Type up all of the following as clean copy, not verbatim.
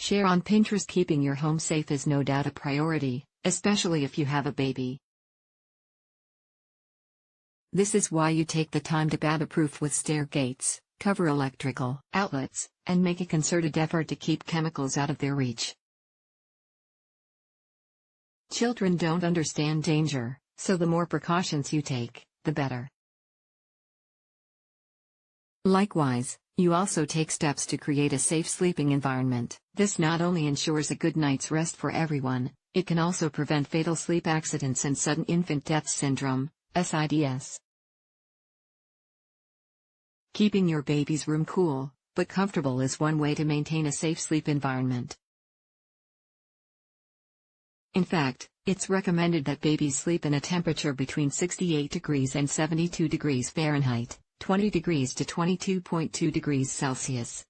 Share on Pinterest. Keeping your home safe is no doubt a priority, especially if you have a baby. This is why you take the time to baby-proof with stair gates, cover electrical outlets, and make a concerted effort to keep chemicals out of their reach. Children don't understand danger, so the more precautions you take, the better. Likewise, you also take steps to create a safe sleeping environment. This not only ensures a good night's rest for everyone, it can also prevent fatal sleep accidents and sudden infant death syndrome, SIDS. Keeping your baby's room cool, but comfortable is one way to maintain a safe sleep environment. In fact, it's recommended that babies sleep in a temperature between 68 degrees and 72 degrees Fahrenheit, 20 degrees to 22.2 degrees Celsius.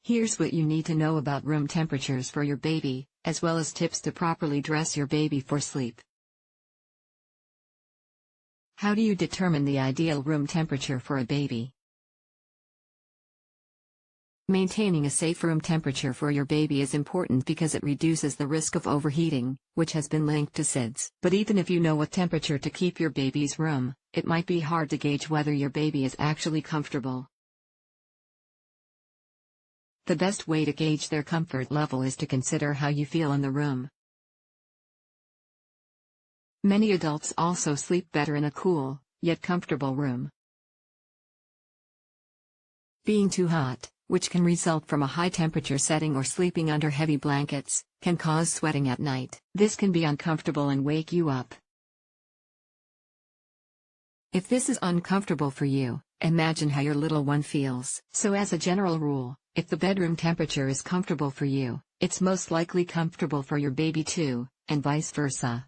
Here's what you need to know about room temperatures for your baby, as well as tips to properly dress your baby for sleep. How do you determine the ideal room temperature for a baby? Maintaining a safe room temperature for your baby is important because it reduces the risk of overheating, which has been linked to SIDS. But even if you know what temperature to keep your baby's room, it might be hard to gauge whether your baby is actually comfortable. The best way to gauge their comfort level is to consider how you feel in the room. Many adults also sleep better in a cool, yet comfortable room. Being too hot, which can result from a high temperature setting or sleeping under heavy blankets, can cause sweating at night. This can be uncomfortable and wake you up. If this is uncomfortable for you, imagine how your little one feels. So as a general rule, if the bedroom temperature is comfortable for you, it's most likely comfortable for your baby too, and vice versa.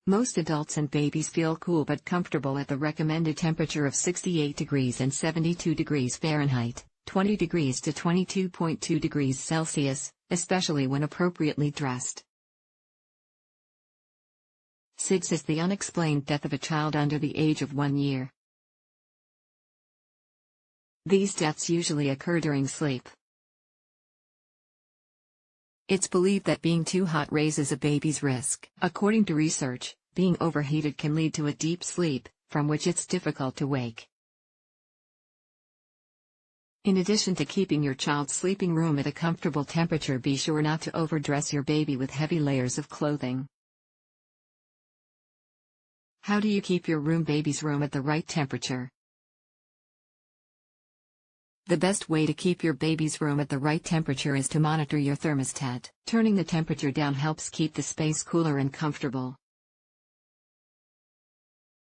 Most adults and babies feel cool but comfortable at the recommended temperature of 68 degrees and 72 degrees Fahrenheit, 20 degrees to 22.2 degrees Celsius, especially when appropriately dressed. SIDS is the unexplained death of a child under the age of 1 year. These deaths usually occur during sleep. It's believed that being too hot raises a baby's risk. According to research, being overheated can lead to a deep sleep, from which it's difficult to wake. In addition to keeping your child's sleeping room at a comfortable temperature, be sure not to overdress your baby with heavy layers of clothing. How do you keep your baby's room at the right temperature? The best way to keep your baby's room at the right temperature is to monitor your thermostat. Turning the temperature down helps keep the space cooler and comfortable.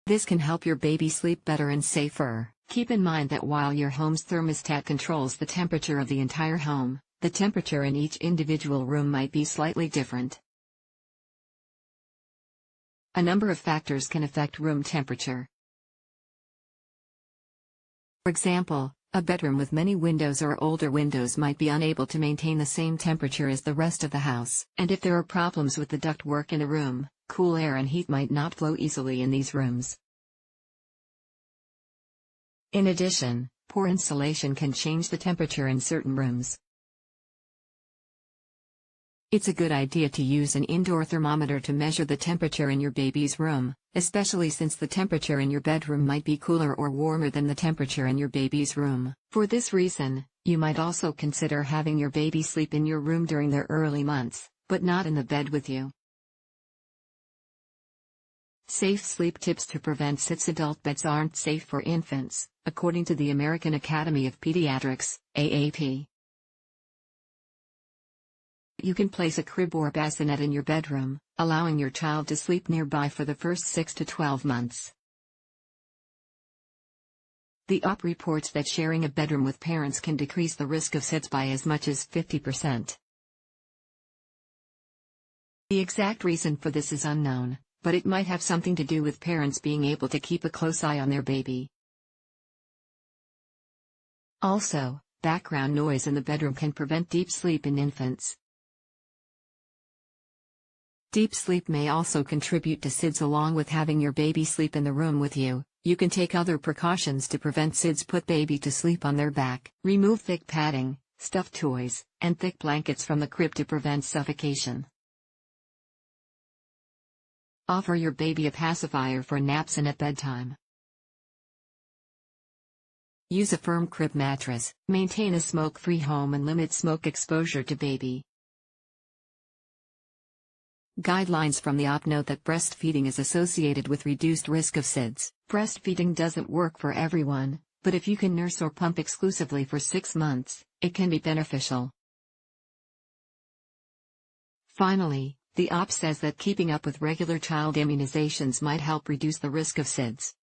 This can help your baby sleep better and safer. Keep in mind that while your home's thermostat controls the temperature of the entire home, the temperature in each individual room might be slightly different. A number of factors can affect room temperature. For example, a bedroom with many windows or older windows might be unable to maintain the same temperature as the rest of the house. And if there are problems with the ductwork in a room, cool air and heat might not flow easily in these rooms. In addition, poor insulation can change the temperature in certain rooms. It's a good idea to use an indoor thermometer to measure the temperature in your baby's room, especially since the temperature in your bedroom might be cooler or warmer than the temperature in your baby's room. For this reason, you might also consider having your baby sleep in your room during their early months, but not in the bed with you. Safe sleep tips to prevent SIDS. Adult beds aren't safe for infants, according to the American Academy of Pediatrics, AAP. You can place a crib or bassinet in your bedroom, allowing your child to sleep nearby for the first 6 to 12 months. The OP reports that sharing a bedroom with parents can decrease the risk of SIDS by as much as 50%. The exact reason for this is unknown, but it might have something to do with parents being able to keep a close eye on their baby. Also, background noise in the bedroom can prevent deep sleep in infants. Deep sleep may also contribute to SIDS along with having your baby sleep in the room with you. You can take other precautions to prevent SIDS. Put baby to sleep on their back. Remove thick padding, stuffed toys, and thick blankets from the crib to prevent suffocation. Offer your baby a pacifier for naps and at bedtime. Use a firm crib mattress. Maintain a smoke-free home and limit smoke exposure to baby. Guidelines from the OP note that breastfeeding is associated with reduced risk of SIDS. Breastfeeding doesn't work for everyone, but if you can nurse or pump exclusively for 6 months, it can be beneficial. Finally, the OP says that keeping up with regular child immunizations might help reduce the risk of SIDS.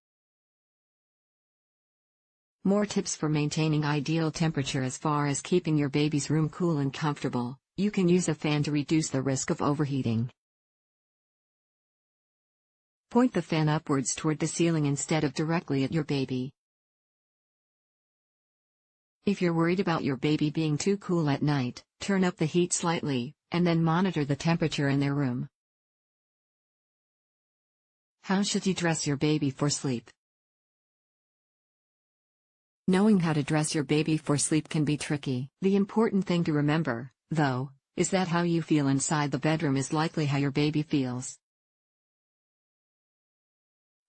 More tips for maintaining ideal temperature. As far as keeping your baby's room cool and comfortable, you can use a fan to reduce the risk of overheating. Point the fan upwards toward the ceiling instead of directly at your baby. If you're worried about your baby being too cool at night, turn up the heat slightly, and then monitor the temperature in their room. How should you dress your baby for sleep? Knowing how to dress your baby for sleep can be tricky. The important thing to remember, though, is that how you feel inside the bedroom is likely how your baby feels.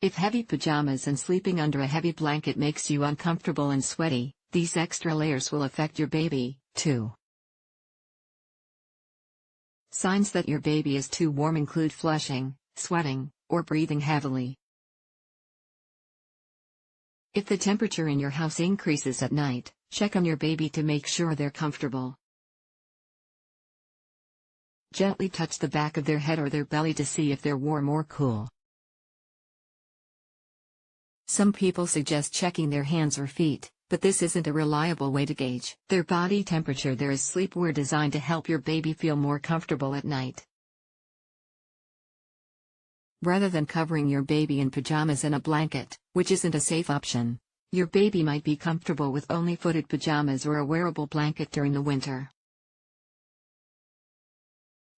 If heavy pajamas and sleeping under a heavy blanket makes you uncomfortable and sweaty, these extra layers will affect your baby, too. Signs that your baby is too warm include flushing, sweating, or breathing heavily. If the temperature in your house increases at night, check on your baby to make sure they're comfortable. Gently touch the back of their head or their belly to see if they're warm or cool. Some people suggest checking their hands or feet, but this isn't a reliable way to gauge their body temperature. There is sleepwear designed to help your baby feel more comfortable at night. Rather than covering your baby in pajamas and a blanket, which isn't a safe option, your baby might be comfortable with only footed pajamas or a wearable blanket during the winter.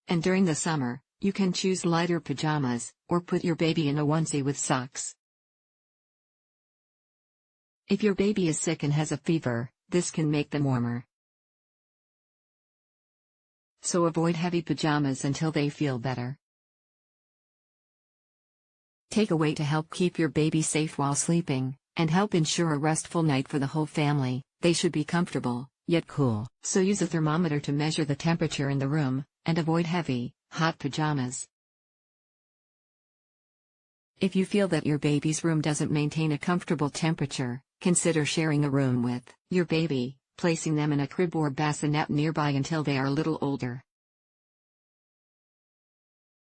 And during the summer, you can choose lighter pajamas, or put your baby in a onesie with socks. If your baby is sick and has a fever, this can make them warmer. So avoid heavy pajamas until they feel better. Take a way to help keep your baby safe while sleeping, and help ensure a restful night for the whole family. They should be comfortable, yet cool. So use a thermometer to measure the temperature in the room, and avoid heavy, hot pajamas. If you feel that your baby's room doesn't maintain a comfortable temperature, consider sharing a room with your baby, placing them in a crib or bassinet nearby until they are a little older.